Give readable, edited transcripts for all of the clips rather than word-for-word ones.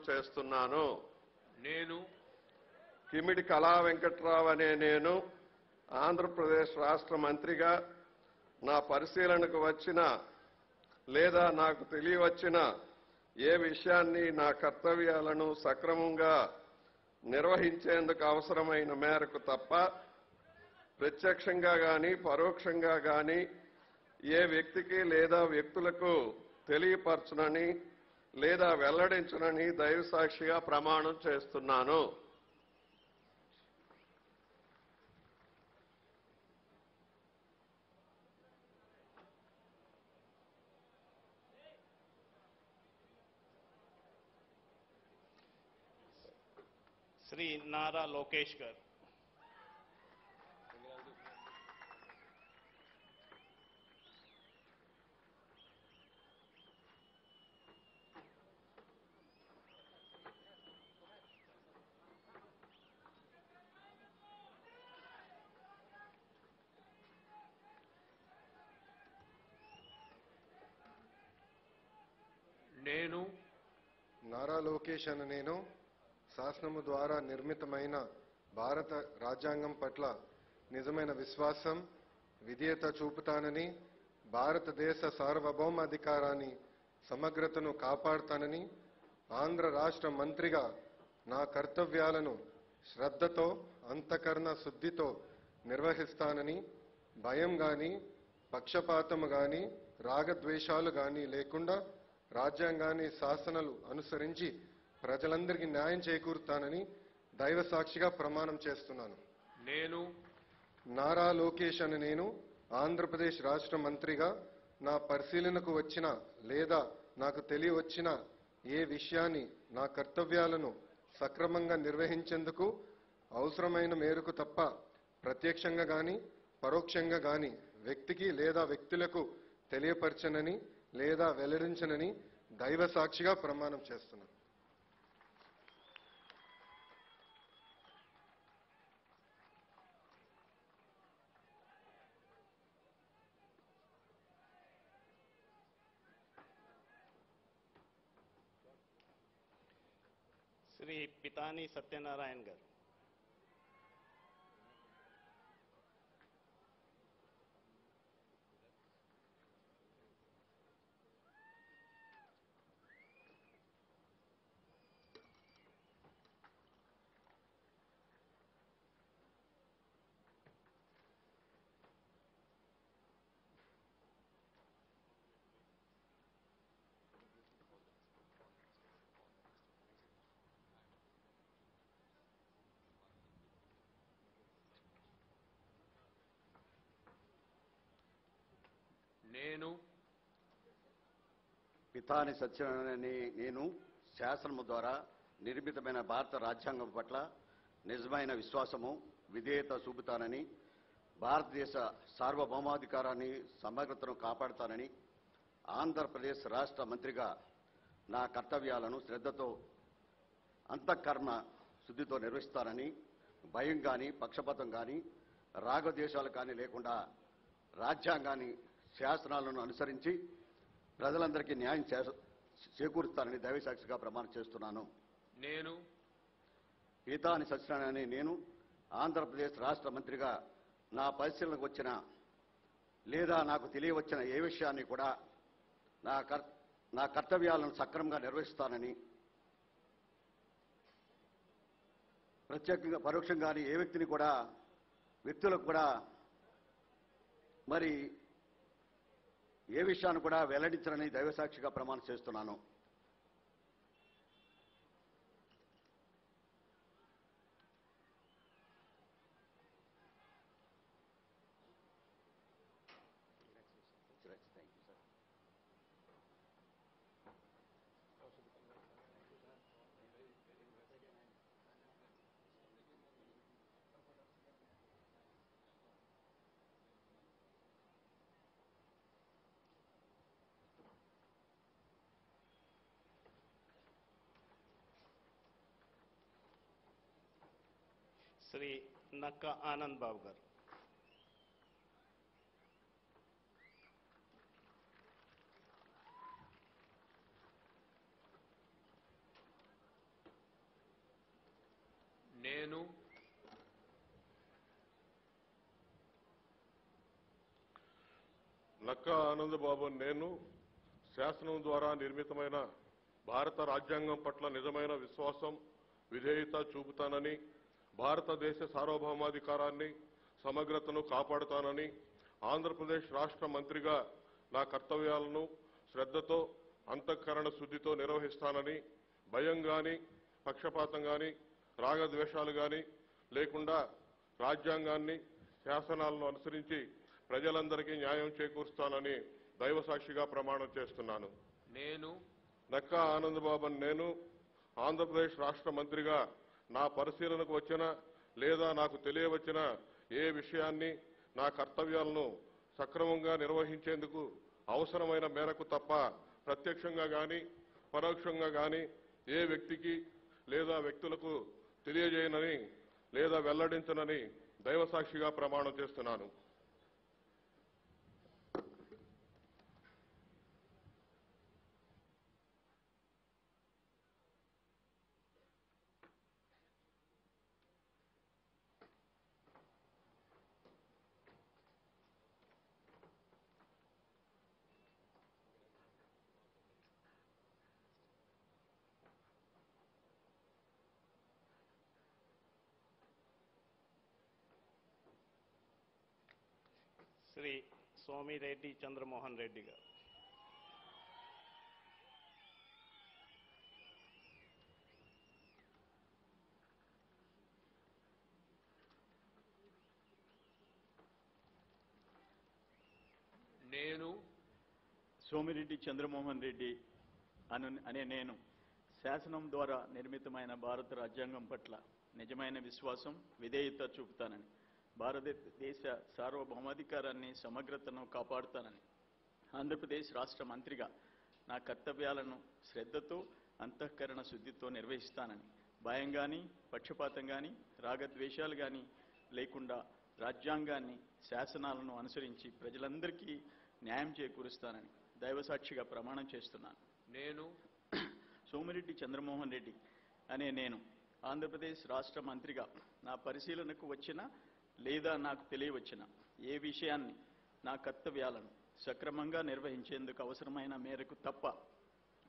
చేస్తున్నాను. నేను కిమిడి కళా వెంకట్రావు అనే నేను ఆంధ్రప్రదేశ్ రాష్ట్ర మంత్రిగా నా పరిశీలనకు వచ్చిన లేదా నాకు తెలియవచ్చిన ఏ విషయాన్ని నా కర్తవ్యాలను సక్రమంగా నిర్వహించేందుకు అవసరమైన మేరకు తప్ప ప్రత్యక్షంగా గాని పరోక్షంగా గాని ఏ వ్యక్తికి లేదా వ్యక్తులకు తెలియపరచునని లేదా వెల్లడించునని దైవసాక్షిగా ప్రమాణం చేస్తున్నాను. శ్రీ నారా లోకేష్ గారు. నేను నారా లోకేష్ అనే నేను శాసనము ద్వారా నిర్మితమైన భారత రాజ్యాంగం పట్ల నిజమైన విశ్వాసం, విధేయత చూపుతానని, భారతదేశ సార్వభౌమాధికారాన్ని సమగ్రతను కాపాడుతానని, ఆంధ్ర రాష్ట్ర మంత్రిగా నా కర్తవ్యాలను శ్రద్ధతో, అంతఃకరణ శుద్ధితో నిర్వహిస్తానని, భయం గాని, పక్షపాతము గాని, రాగద్వేషాలు గాని లేకుండా రాజ్యాంగాన్ని, శాసనాలు అనుసరించి ప్రజలందరికీ న్యాయం చేకూరుతానని దైవ సాక్షిగా ప్రమాణం చేస్తున్నాను. నేను నారా లోకేష్ అనే నేను ఆంధ్రప్రదేశ్ రాష్ట్ర మంత్రిగా నా పరిశీలనకు వచ్చిన లేదా నాకు తెలియవచ్చిన ఏ విషయాన్ని నా కర్తవ్యాలను సక్రమంగా నిర్వహించేందుకు అవసరమైన మేరకు తప్ప ప్రత్యక్షంగా గాని పరోక్షంగా గాని వ్యక్తికి లేదా వ్యక్తులకు తెలియపరచనని లేదా వెల్లడించనని దైవ సాక్షిగా ప్రమాణం చేస్తున్నాను. శ్రీ పితాని సత్యనారాయణ గారు. నేను పితాని సత్యనారాయణ నేను శాసనము ద్వారా నిర్మితమైన భారత రాజ్యాంగం పట్ల నిజమైన విశ్వాసము, విధేయత చూపుతానని, భారతదేశ సార్వభౌమాధికారాన్ని సమగ్రతను కాపాడుతానని, ఆంధ్రప్రదేశ్ రాష్ట్ర మంత్రిగా నా కర్తవ్యాలను శ్రద్ధతో, అంతఃకరణ శుద్ధితో నిర్వహిస్తానని, భయం కానీ, పక్షపాతం కానీ, రాగద్వేషాలు కానీ లేకుండా రాజ్యాంగాన్ని, శాసనాలను అనుసరించి ప్రజలందరికీ న్యాయం చేకూరుస్తానని దైవసాక్షిగా ప్రమాణం చేస్తున్నాను. నేను పితాని సత్యనారాయణ నేను ఆంధ్రప్రదేశ్ రాష్ట్ర మంత్రిగా నా పరిశీలనకు వచ్చిన లేదా నాకు తెలియవచ్చిన ఏ విషయాన్ని కూడా నా కర్తవ్యాలను సక్రమంగా నిర్వహిస్తానని, ప్రత్యేకంగా పరోక్షంగాని ఏ వ్యక్తిని కూడా వ్యక్తులకు కూడా మరి ఏ విషయాన్ని కూడా వెల్లడించనని దైవసాక్షిగా ప్రమాణం చేస్తున్నాను. శ్రీ నక్క ఆనంద్ బాబు గారు. నేను నక్కా ఆనందబాబు నేను శాసనం ద్వారా నిర్మితమైన భారత రాజ్యాంగం పట్ల నిజమైన విశ్వాసం విధేయత చూపుతానని భారతదేశ సార్వభౌమాధికారాన్ని సమగ్రతను కాపాడుతానని ఆంధ్రప్రదేశ్ రాష్ట్ర మంత్రిగా నా కర్తవ్యాలను శ్రద్ధతో అంతఃకరణ శుద్ధితో నిర్వహిస్తానని భయం గాని పక్షపాతం గాని రాగద్వేషాలు గాని లేకుండా రాజ్యాంగాన్ని శాసనాలను అనుసరించి ప్రజలందరికీ న్యాయం చేకూరుస్తానని దైవసాక్షిగా ప్రమాణం చేస్తున్నాను. నేను నక్కా ఆనందబాబు నేను ఆంధ్రప్రదేశ్ రాష్ట్ర మంత్రిగా నా పరిశీలనకు వచ్చిన లేదా నాకు తెలియవచ్చిన ఏ విషయాన్ని నా కర్తవ్యాలను సక్రమంగా నిర్వహించేందుకు అవసరమైన మేరకు తప్ప ప్రత్యక్షంగా గాని పరోక్షంగా గాని ఏ వ్యక్తికి లేదా వ్యక్తులకు తెలియజేయనని లేదా వెల్లడించనని దైవసాక్షిగా ప్రమాణం చేస్తున్నాను. శ్రీ సోమిరెడ్డి చంద్రమోహన్ రెడ్డి గారు. నేను సోమిరెడ్డి చంద్రమోహన్ రెడ్డి అనే నేను శాసనం ద్వారా నిర్మితమైన భారత రాజ్యాంగం పట్ల నిజమైన విశ్వాసం విధేయత చూపుతానని భారతదేశ సార్వభౌమాధికారాన్ని సమగ్రతను కాపాడుతానని ఆంధ్రప్రదేశ్ రాష్ట్ర మంత్రిగా నా కర్తవ్యాలను శ్రద్ధతో అంతఃకరణ శుద్ధితో నిర్వహిస్తానని భయం కానీ పక్షపాతం కానీ రాగద్వేషాలు కానీ లేకుండా రాజ్యాంగాన్ని శాసనాలను అనుసరించి ప్రజలందరికీ న్యాయం చేకూరుస్తానని దైవసాక్షిగా ప్రమాణం చేస్తున్నాను. నేను సోమిరెడ్డి చంద్రమోహన్ రెడ్డి అనే నేను ఆంధ్రప్రదేశ్ రాష్ట్ర మంత్రిగా నా పరిశీలనకు వచ్చిన లేదా నాకు తెలియవచ్చిన ఏ విషయాన్ని నా కర్తవ్యాలను సక్రమంగా నిర్వహించేందుకు అవసరమైన మేరకు తప్ప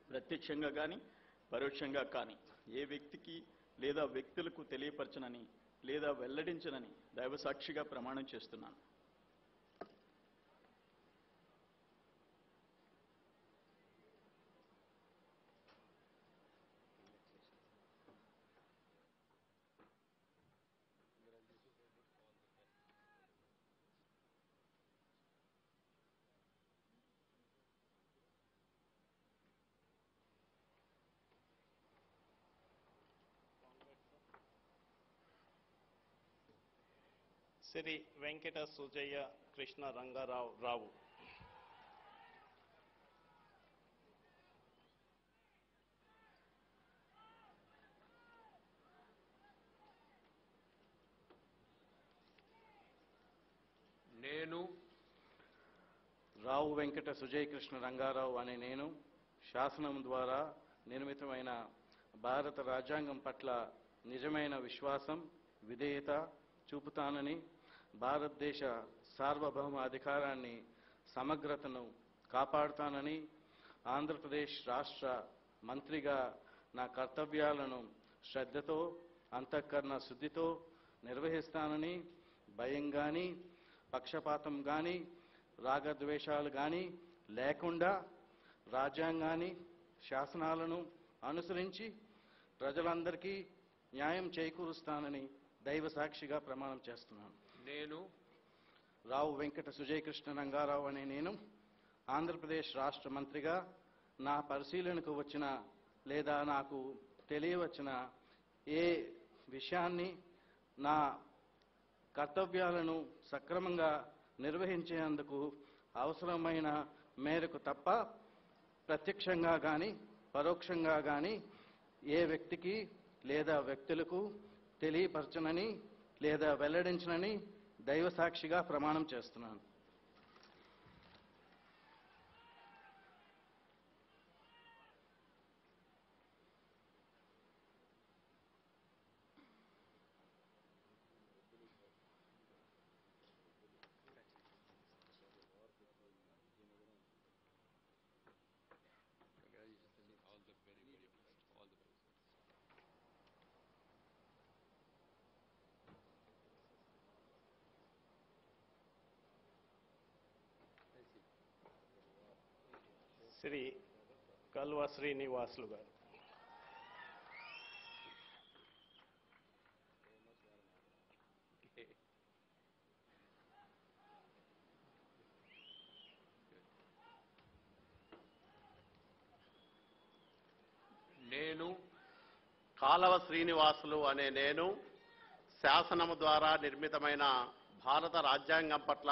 ప్రత్యక్షంగా కానీ పరోక్షంగా కానీ ఏ వ్యక్తికి లేదా వ్యక్తులకు తెలియపరచనని లేదా వెల్లడించనని దైవసాక్షిగా ప్రమాణం చేస్తున్నాను. శ్రీ వెంకట సుజయ్య కృష్ణ రంగారావు రావు. నేను రావు వెంకట సుజయ్ కృష్ణ రంగారావు అనే నేను శాసనం ద్వారా నిర్మితమైన భారత రాజ్యాంగం పట్ల నిజమైన విశ్వాసం విధేయత చూపుతానని భారతదేశ సార్వభౌమ అధికారాన్ని సమగ్రతను కాపాడుతానని ఆంధ్రప్రదేశ్ రాష్ట్ర మంత్రిగా నా కర్తవ్యాలను శ్రద్ధతో అంతఃకరణ శుద్ధితో నిర్వహిస్తానని భయం కానీ పక్షపాతం కానీ రాగద్వేషాలు కానీ లేకుండా రాజ్యాంగాన్ని శాసనాలను అనుసరించి ప్రజలందరికీ న్యాయం చేకూరుస్తానని దైవసాక్షిగా ప్రమాణం చేస్తున్నాను. నేను రావు వెంకట సుజయ్ కృష్ణ రంగారావు అనే నేను ఆంధ్రప్రదేశ్ రాష్ట్ర మంత్రిగా నా పరిశీలనకు వచ్చిన లేదా నాకు తెలియవచ్చిన ఏ విషయాన్ని నా కర్తవ్యాలను సక్రమంగా నిర్వహించేందుకు అవసరమైన మేరకు తప్ప ప్రత్యక్షంగా కానీ పరోక్షంగా కానీ ఏ వ్యక్తికి లేదా వ్యక్తులకు తెలియపరచనని లేదా వెల్లడించనని దైవసాక్షిగా ప్రమాణం చేస్తున్నాను. శ్రీ కల్వ శ్రీనివాసులు గారు. నేను కాలవ శ్రీనివాసులు అనే నేను శాసనము ద్వారా నిర్మితమైన భారత రాజ్యాంగం పట్ల